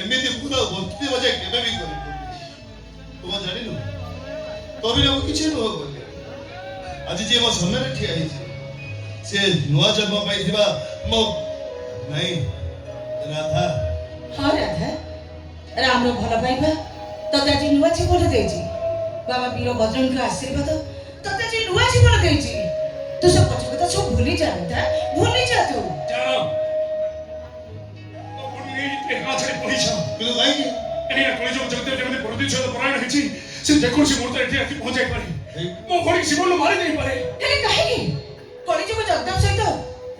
ଏମିତି ପୁରା ଭକ୍ତି ବଜାଇ କେବେ ବି କରିବୁ ତୁମ ଜାଣିନୁ ତବି ଆଉ କିଛି ନୁହ କହିଲେ ଆଜି ଯିଏ ମୋ ସାମ୍ନାରେ ଠିଆ ହେଇଛି ସେ ନୂଆ ଜନ୍ମ ପାଇଥିବା ମୋ ନାଇଁ ରାଧା। ହଁ ରାଧା ରାମର ଭଲ ପାଇବା ତତେ ଆଜି ନୂଆ ଜୀବନ ଦେଇଛି। ବାବା ବୀର ବଜରଙ୍ଗଙ୍କ ଆଶୀର୍ବାଦ ତତେ ଆଜି ନୂଆ ଜୀବନ ଦେଇଛି। ତୁ ସେ ପଛ କଥା ସବୁ ଭୁଲି ଯା ରାଧା, ଭୁଲି ଯା ତୁ। କିନ୍ତୁ କାହିଁକି ସେ ଯେକୌଣସି ମୁହୂର୍ତ୍ତରେ ଏଠି ଆସି ପହଞ୍ଚାଇ ପାରେ ମୋ ଭଳି ଜୀବନ ମାରି ଦେଇପାରେ। ହେଲେ କାହିଁକି କଳିଯୁଗ ଜଗଦେବ ସହିତ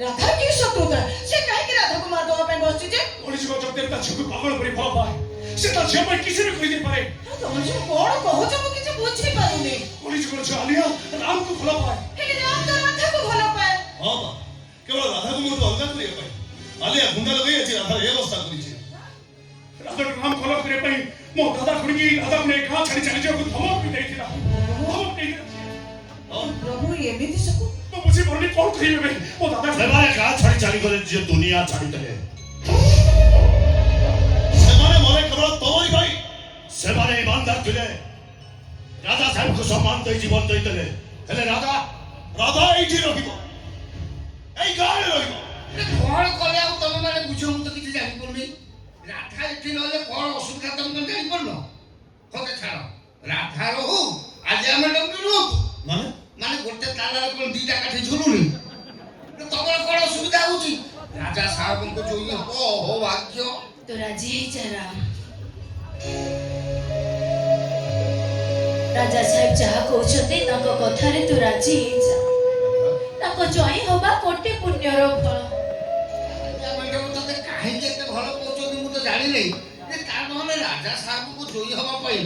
ରାଧାର କି ଶତ୍ରୁତା? ସେ କାହିଁକି ରାଧାକୁ ମାରିଦେବା ପାଇଁ ବସିଛି ଯେ? କଳିଯୁଗ ଜଗଦେବ ତା ଝିଅକୁ ପାଗଳ କରି ଭଲ ପାଏ। ସେ ତା ଝିଅ ପାଇଁ କିଛି ବି କରିଦେଇପାରେ। ତମେ ସବୁ କଣ କହୁଛ ମୁଁ କିଛି ବୁଝିପାରୁନି। କଳିଯୁଗର ଝିଅ ଆଲିଆ ରାମକୁ ଭଲ ପାଏ। ହେଲେ ରାମ ତ ରାଧାକୁ ଭଲ ପାଏ। ହଁ ବା କେବଳ ରାଧାକୁ ମୋଠୁ ଅଲଗା କରିବା ପାଇଁ ଆଲିଆ ଗୁଣ୍ଡା ଲଗାଇ ଆଜି ରାଧାର ଏ ଅବସ୍ଥା କରିଛି। ରାଧାକୁ ରାମ ଭଲ କରିବା ପାଇଁ ମୋ ଦାଦା ଖୁଣିକି ରାଧାକୁ ନେଇ ଗାଁ ଛାଡ଼ି ଚାଲିଯିବାକୁ ଧମକ ବି ଦେଇଥିଲା। ପ୍ରଭୁ ଏମିତି ସବୁ ମୁଁ ବୁଝିପାରୁନି କଣ କହିବେ। ମୋ ଦାଦା ସେମାନେ ଗାଁ ଛାଡ଼ି ଚାଲିଗଲେ ଯିଏ ଦୁନିଆ ଛାଡ଼ିଦେଲେ ସେମାନେ ମରେ କେବଳ ତମରି ପାଇଁ। ସେମାନେ ଇମାନଦାର ଥିଲେ ରାଜା ସାହେବଙ୍କୁ ସମ୍ମାନ ଦେଇ ଜୀବନ ଦେଇଦେଲେ। ହେଲେ ରାଜା ରାଧା ଏଇଠି ରହିବ ଏଇ ଗାଁରେ ରହିବ। କଣ କଲେ ଆଉ ତମେ ମାନେ ବୁଝ ମୁଁ ତ କିଛି ଜାଣିପାରୁନି। ରାଧା ଏଠି ନହେଲେ କଣ ଅସୁବିଧା ତମେ ମାନେ ଜାଣିପାରୁନ? ହତେ ଛାଡ଼ ରାଧା ରହୁ ଆଜି ଆମେ ଡକ୍ଟର ରହୁ ମାନେ ମାନେ ଗୋଟେ ତାଲାରେ କଣ ଦିଟା କାଠି ଝୁଲୁନି? ତମର କଣ ଅସୁବିଧା ହଉଛି? ରାଜା ସାହେବଙ୍କୁ ଯୋଇ ହବ ହୋ ଭାଗ୍ୟ। ତୁ ରାଜି ହେଇଯା ରାମ। ରାଜା ସାହେବ ଯାହା କହୁଛନ୍ତି ତାଙ୍କ କଥାରେ ତୁ ରାଜି ହେଇଯା। ତାଙ୍କ ଜୟୀ ହବା କୋଟି ପୁଣ୍ୟର ଫଳ। ତତେ କାହିଁକି ଏତେ ଭଲ କହୁଛନ୍ତି ମୁଁ ତ ଜାଣିନି। ତା ନହେଲେ ରାଜା ସାହେବଙ୍କୁ ଜୟୀ ହବା ପାଇଁ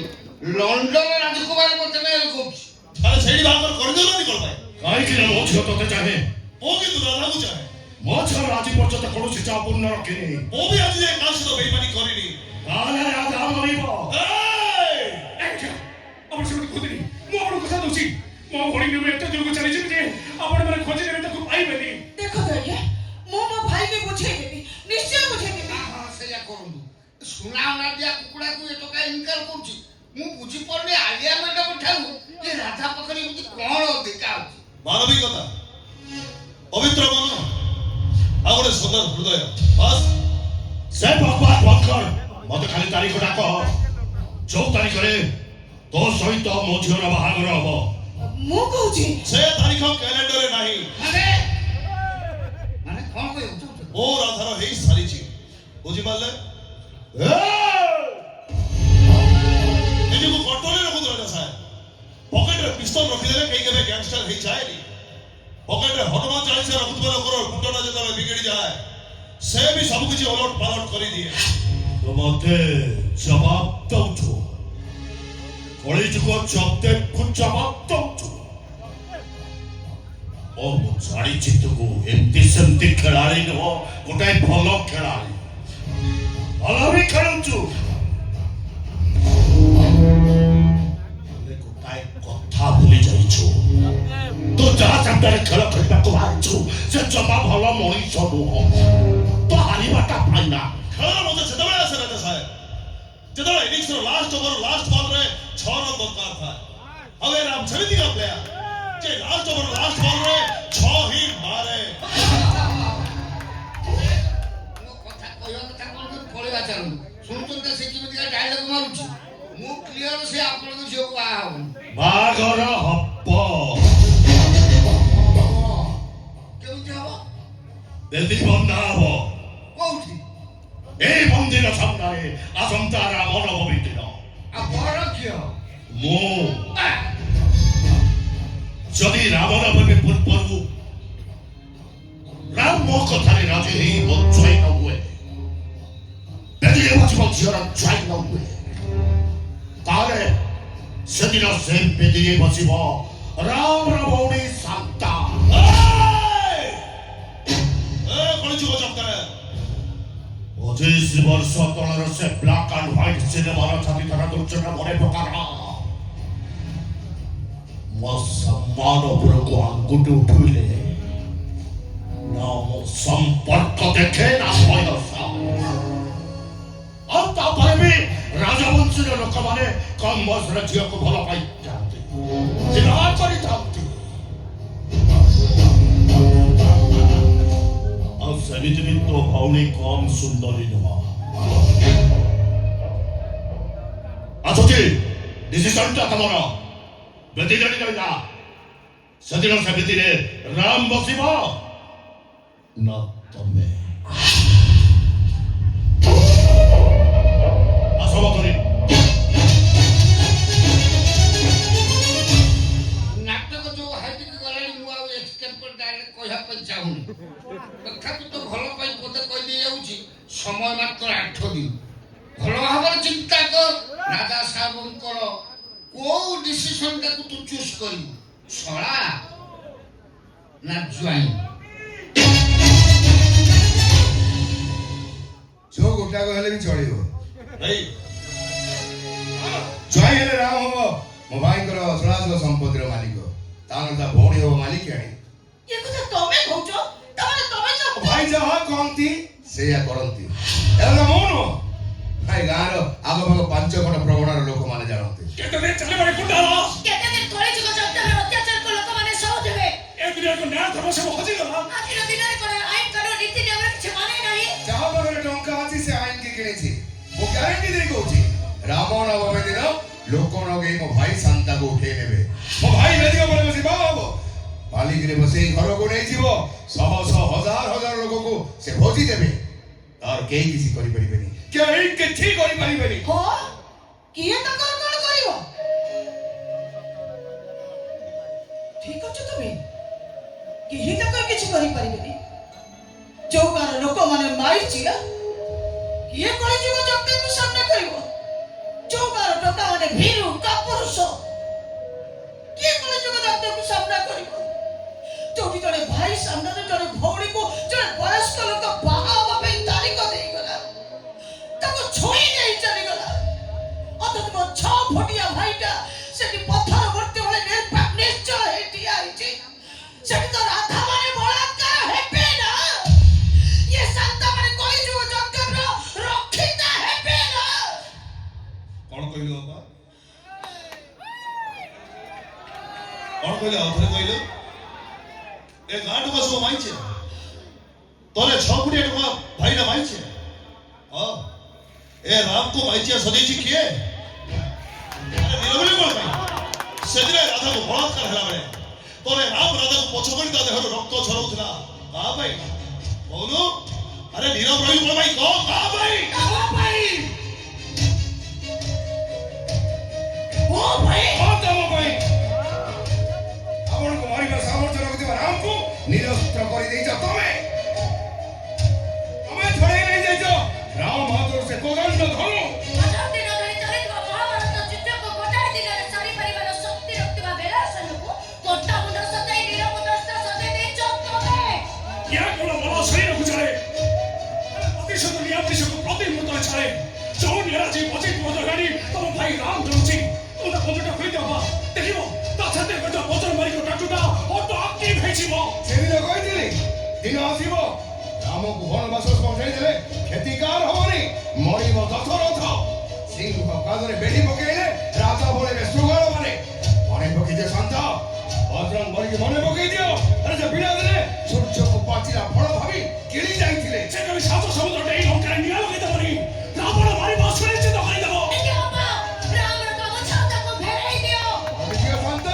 ଲଣ୍ଡନ ରାଜକୁମାର ମତେ କହୁଛି। ତାହେଲେ ସେଇଠି ବାହାଘର କରିଦେଉନାହାନ୍ତି କଣ ପାଇଁ? କାହିଁକି ନା ମୋ ଝିଅ ତତେ ଚାହେଁ। ମୁଁ କିନ୍ତୁ ରାଧାକୁ ଚାହେଁ। ମୋ ଝିଅର ଆଜି ପର୍ଯ୍ୟନ୍ତ କୌଣସି ଚାପ ପୂର୍ଣ୍ଣ ରଖିନି। ମୁଁ ବି ଆଜି ଯାଏ କାହା ସହିତ ବେଇମାନି କରିନି। ତାହେଲେ ରାଜା ମରିବ। ଆପଣ ସେମିତି କୁହନ୍ତୁନି। ମୁଁ ଆପଣଙ୍କୁ କଥା ଦଉଛି ମୋ ଭଳି ନେବେ ଏତେ ଦୂରକୁ ଚାଲିଯିବି ଯେ ଆପଣମାନେ ଖୋଜିଦେବେ ତାକୁ ପାଇବେନି। ଦେଖ ଆଜ୍ଞା ମୁଁ ମୋ ଭାଇକି ବୁଝେଇଦେବି, ନିଶ୍ଚୟ ବୁଝେଇଦେବି। ସେଇଆ କରନ୍ତୁ। ସୁନା ଅନାଦିଆ କୁକୁଡ଼ାକୁ ଏ ଟଙ୍କା ଇନକମ୍ କରୁଛି। ମୁଁ ବୁଝିପାରୁନି ଆଲିଆ ମ୍ୟାଡାମ ଠାରୁ ଏ ରାଧା ପାଖରେ ଏମିତି କଣ ଅଧିକା ହଉଛି? ମାନବିକତା ପବିତ୍ର ମନ ଆଉ ଗୋଟେ ସୁନ୍ଦର ହୃଦୟ ବାସ୍। ସେ ଭଗବାନ ଭକ୍କର ମତେ ଖାଲି ତାରିଖଟା କହ ଯୋଉ ତାରିଖରେ ତୋ ସହିତ ମୋ ଝିଅର ବାହାଘର ହବ। ମୁଁ କହୁଛି ସେ ତାରିଖ କ୍ୟାଲେଣ୍ଡରରେ ନାହିଁ। ମାନେ କଣ କହିବ? ମୋ ରାଧାର ହେଇ ସାରିଛି ବୁଝିପାରିଲେ? ନିଜକୁ କଣ୍ଟ୍ରୋଲରେ ରଖନ୍ତୁ ରାଜା ସାହେବ। ପକେଟରେ ପିସ୍ତଲ ରଖିଦେଲେ କେହି କେବେ ଗ୍ୟାଙ୍ଗଷ୍ଟର ହେଇଯାଏନି। ପକେଟରେ ହନୁମାନ ଚାଳିଶା ରଖୁଥିବା ଲୋକର ଘୁଟଣା ଯେତେବେଳେ ବିଗିଡ଼ି ଯାଏ ସେ ବି ସବୁ କିଛି ଓଲଟ ପାଲଟ କରିଦିଏ। ତ ମତେ ଜବାବ ଦଉଛୁ କଳିଯୁଗ ଜଗଦେବକୁ ଜବାବ ଦଉଛୁ। ଓ ମୁଁ ଜାଣିଛି ତୁକୁ ଏମିତି ସେମିତି ଖେଳାଳି ନୁହଁ, ଗୋଟାଏ ଭଲ ଖେଳାଳି। ଭଲ ବି ଖେଳୁଛୁ। ଗୋଟାଏ କଥା ଭୁଲି ଯାଇଛୁ। ତୁ ଯାହା ସାମ୍ନାରେ ଖେଳ ଖେଳିବାକୁ ବାହାରିଛୁ ସେ ଜମା ଭଲ ମଣିଷ ନୁହଁ। ତ ହାରିବାଟା ପାଇନା। ଖେଳର ମଜା ସେତେବେଳେ ଆସେ ରାଜା ସାହେବ ଯେତେବେଳେ ଇନିଂସର ଲାଷ୍ଟ ଓଭର ଲାଷ୍ଟ ବଲରେ 6 ରନ୍ ଦରକାର ଥାଏ। ଆଉ ଏ ରାମ ସେମିତିକା ପ୍ଲେୟାର ଯେ ଲାଷ୍ଟ ଓଭର ଲାଷ୍ଟ ବଲରେ 6 ହିଁ ମାରେ। ମୋ କଥା କହିବା କଥା କଣ ପଳେଇବା ଚାଲୁ ଶୁଣୁଛନ୍ତି ସେ କେମିତିକା ଡାଇଲଗ ମାରୁଛି। ମୁଁ କ୍ଲିୟର ସେ ଆପଣଙ୍କ ଝିଅକୁ ବାହା ହବନି। ବାହାଘର ହବ। କେମିତି ହବ? ବେଦି ବନ୍ଧା ହବ କୋଉଠି? এই মন্দির সামনে আসন্তা রাম নবমী দিন। ଆଉ ବର କିଏ? ମୁଁ ଯଦି ରାମ ନବମୀ ପୂର୍ବରୁ ରାମ ମୋ କଥାରେ ରାଜି ହେଇ ମୋ ଜୟ ନ ହୁଏ, ବେଦିରେ ବସିବ ଝିଅର ଜୟ ନ ହୁଏ, ତାହେଲେ ସେଦିନ ସେ ବେଦିରେ ବସିବ ରାମର ଭଉଣୀ ଶାନ୍ତା। କଳିଯୁଗ ଚକ୍କର 25 ବର୍ଷ ତଳର ସେ ବ୍ଲାକ୍ ଆଣ୍ଡ ହ୍ୱାଇଟ୍ ସିନେମାର ଛାତି ଧରା ଦୁର୍ଜନ ମନେ ପକାର। ମୋ ସମ୍ମାନ ଉପରକୁ ଆଙ୍ଗୁଠି ଉଠେଇଲେ ନା ମୋ ସମ୍ପର୍କ ଦେଖେ ନା ବୟସ। କମ୍ ବୟସର ଝିଅକୁ ଭଲ ପାଇଥାନ୍ତି ସେ ନ କରିଥାନ୍ତି ଆଉ ସେମିତି ବି ତୋ ଭଉଣୀ କମ୍ ସୁନ୍ଦରୀ ନୁହଁ ଆସୁଛି ଡିସିସନଟା ତମର ବେଦି ଜାଣି ରହିଲା ସେଦିନ ସେ ବେଦିରେ ରାମ ବସିବ ନା ତମେ ଆସମତରୀ ନାଟକ ଯୋଉ ହାଇଟିକି ଗଲାଣି ମୁଁ ଆଉ ଏକ୍ସଟେମ୍ପର ଡାଇରେକ୍ଟ କହିବା ପାଇଁ ଚାହୁଁନି ତଥାପି ତ ଭଲ ପାଇଁ ପଦେ କହିଦେଇ ଯାଉଛି ସମୟ ମାତ୍ର 8 ଦିନ ଭଲ ଭାବରେ ଚିନ୍ତା କର ରାଜା ସାହେବଙ୍କର କୋଉ ଡିସିସନଟାକୁ ତୁ ଚୁଜ୍ କରିବୁ ଶଳା ନା ଜ୍ୱାଇଁ ଯୋଉ ଗୋଟାକ ହେଲେ ବି ଚଳିବ ଭାଇ ଜ୍ୱାଇଁ ହେଲେ ରାମ ହବ ମୋ ଭାଇଙ୍କର ଚଳାଚଳ ସମ୍ପତ୍ତିର ମାଲିକ ତାଙ୍କର ତା ଭଉଣୀ ହବ ମାଲିକାଣୀ ଏ କଥା ତମେ କହୁଛ ତାମାନେ ତମେ ତ ଭାଇ ଯାହା କହନ୍ତି ସେଇଆ କରନ୍ତି ଏରା ମୁଁ ନୁହଁ ଭାଇ ଗାଁର ଆଗପାଖ 5 ଖଣ୍ଡ ପ୍ରଗଣାର ଲୋକମାନେ ଜାଣନ୍ତି କେତେ ଦିନ ଚାଲିବ ଏ ଗୁଣ୍ଡାର କେତେ ଦିନ କଳିଯୁଗ ଯନ୍ତ୍ରରେ ଅତ୍ୟାଚାରକୁ ଲୋକମାନେ ସହୁଥିବେ ଏ ଦୁନିଆକୁ ନ୍ୟାୟ ଧର୍ମ ସବୁ ହଜିଗଲା ଆଜିର ଦିନରେ କ'ଣ ଆଇନ କାନୁନ ନୀତି ନିୟମର କିଛି ମାନେ ନାହିଁ ଯାହା ପାଖରେ ଟଙ୍କା ଅଛି ସେ ଆଇନକି କିଣିଛି ମୁଁ ଗ୍ୟାରେଣ୍ଟି ଦେଇ କହୁଛି ରାମ ନବମୀ ଦିନ ଲୋକ ନଗେଇ ମୋ ଭାଇ ଶାନ୍ତାକୁ ଉଠେଇ ନେବେ ମୋ ଭାଇ ବେଦି ଉପରେ ବସି ବାହା ହବ ପାଲିକିରେ ବସେଇ ଘରକୁ ନେଇଯିବ ଶହ ଶହ ହଜାର ହଜାର ଲୋକକୁ ସେ ଭୋଜି ଦେବେ ତାର କେହି କିଛି କରିପାରିବେନି କେହି କିଛି କରିପାରିବେନି ହଁ କିଏ ତାଙ୍କର କ'ଣ କରିବ ଠିକ ଅଛ ତମେ କେହି ତାଙ୍କର କିଛି କରିପାରିବେନି ଯୋଉ ଗାଁର ଲୋକମାନେ ମାରିଛି କିଏ କଳିଯୁଗ ଯନ୍ତ୍ରକୁ ସାମ୍ନା କରିବ ଯୋଉ ଗାଁର ଟୋକାମାନେ ଭୀରୁ କାପୁରୁଷ କିଏ କଳିଯୁଗ ଯନ୍ତ୍ରକୁ ସାମ୍ନା କରିବ ଯୋଉଠି ଜଣେ ଭାଇ ସାମ୍ନାରେ ଜଣେ ଭଉଣୀକୁ ଜଣେ ବୟସ୍କ ଲୋକ ବାହା ହେବା ପାଇଁ ତାରିଖ ଦେଇଗଲା ତାକୁ ଛୁଇଁ ନେଇ ଚାଲିଗଲା ଅଥଚ ମୋ 6 ଫୁଟିଆ ଭାଇଟା ସେଠି ପଥର ମୂର୍ତ୍ତି ଭଳି ନିଶ୍ଚଳ ହେଇ ଠିଆ ହେଇଛି ସେଠି ତ ରାଧା ମାନେ ବଳାତ୍କାର ହେବେ ନା ଇଏ ଶାନ୍ତା ମାନେ କଳିଯୁଗ ଯନ୍ତ୍ରର ରକ୍ଷିତା ହେବେ ନା କଣ କହିଲ ବାପା କଣ କହିଲ ଆଉଥରେ କହିଲ ଏ ଗାଁ ଟଙ୍କା ସବୁ ମାଇଛେ ତୋରେ 6 କୋଟି ଟଙ୍କା ଭାଇଟା ମାଇଛେ ହଁ ଏ ରାମକୁ ମାଇଛିଆ ସଜେଇଛି କିଏ ନିରବଲି କଣ ପାଇଁ ସେଦିନ ରାଧାକୁ ବଳାତ୍କାର ହେଲା ବେଳେ ତୋରେ ରାମ ରାଧାକୁ ପଛ କରି ତା ଦେହରୁ ରକ୍ତ ଝରଉଥିଲା କାହା ପାଇଁ କହୁନୁ ଆରେ ନିରବ ରହିବୁ କଣ ପାଇଁ କହ କାହା ପାଇଁ ଓ ଭାଇ ତମ ପାଇଁ ଆପଣଙ୍କୁ ମାରିବାର ସାମର୍ଥ୍ୟ ରଖୁଥିବା ରାମକୁ ନିରସ୍ତ୍ର କରିଦେଇଛ ତମେ ଛଡ଼େଇ ନେଇଯାଇଛ ରାମ ମହାଦୁର ସେ କୋଦଣ୍ଡ ଧନୁ ହଜାର ଦିନ ଧରି ଚାଲିଥିବା ମହାଭାରତ ଯୁଦ୍ଧକୁ ଗୋଟାଏ ଦିନରେ ସାରିପାରିବାର ଶକ୍ତି ରଖୁଥିବା ବେଲାସନକୁ ଗୋଟା ମୁଣ୍ଡ ସଜାଇ ନିରପଦ୍ରଷ୍ଟ ସଜାଇ ଦେଇଛ ତମେ या कोण मला शरीरକୁ ଛାଡ଼େ ପ୍ରତିଶତ ନିଆତିଶକୁ ପ୍ରତି ମୁହୂର୍ତ୍ତରେ ଛାଡ଼େ ଯୋଉ ନିରାଜି ବଜେଇ ପଦ ଗାଡ଼ି ତମ ଭାଇ ରାମ ଦଉଛି ତମେ ପଦଟା ଖୋଲିଦେବ ଦେଖିବ ତା ଛାତି ଗୋଟେ ବଜର ମାରିକ ଟାଟୁଟା ଅଟୋ ଆକ୍ଟିଭ ହେଇଯିବ ସେଦିନ କହିଥିଲି ଦିନ ଆସିବ ରାମକୁ ବନବାସ ପଠାଇ ଦେଲେ କ୍ଷତିକାର ହବନି ମରିବ ଦଶରଥ ସିଂହ ପାଦରେ ବେଢି ପକେଇଲେ ରାଜା ବଳିବେ ଶୃଗାଳ ମାନେ ମନେ ପକେଇଦିଅ ଶାନ୍ତ ବଜରଙ୍ଗ ବଳିକି ମନେ ପକେଇ ଦିଅ ଆରେ ସେ ବିଡ଼ା ଦେଲେ ସୂର୍ଯ୍ୟକୁ ପାଚିଲା ଫଳ ଭାବି କିଳି ଯାଇଥିଲେ ସେ କବି ସାତ ସମୁଦ୍ର ଡେଇ ଲଙ୍କାରେ ନିଆଁ ଲଗେଇଦେବନି ରାବଣ ମାରିବ ସୁନିଶ୍ଚିତ କରିଦେବ ବାପା ରାମର ଗାମୁଛା ତାକୁ ଫେରାଇ ଦିଅ ଭାବିଦିଅ ଶାନ୍ତ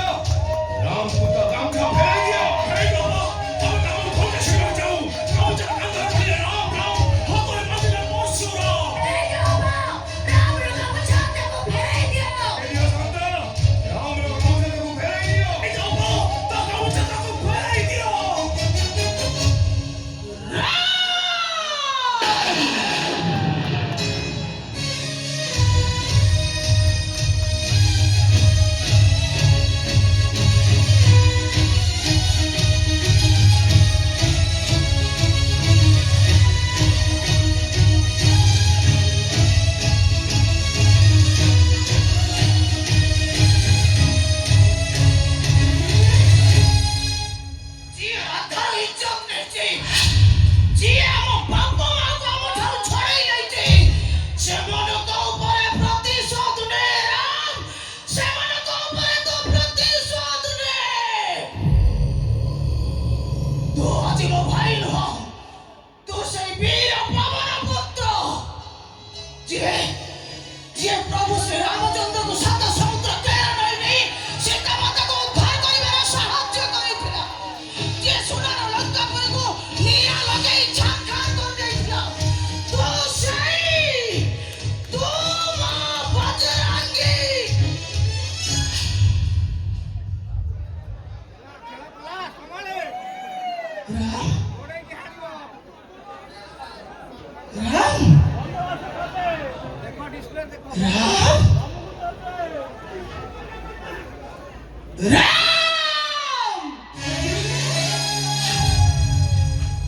ରାମକୁ ତ ଗାମୁଛା ଫେରାଇ ଦିଅ ହେଇ ବାବା ଆମେ କାମକୁ ଖୋକେ ଶୀଘ୍ର ଯାଉ ରାମ ଯାହା କାନ୍ଧରେ ପଡ଼ିଲେ ରାମ ରାମ ହାତରେ ମାଟି রাম রাম রাম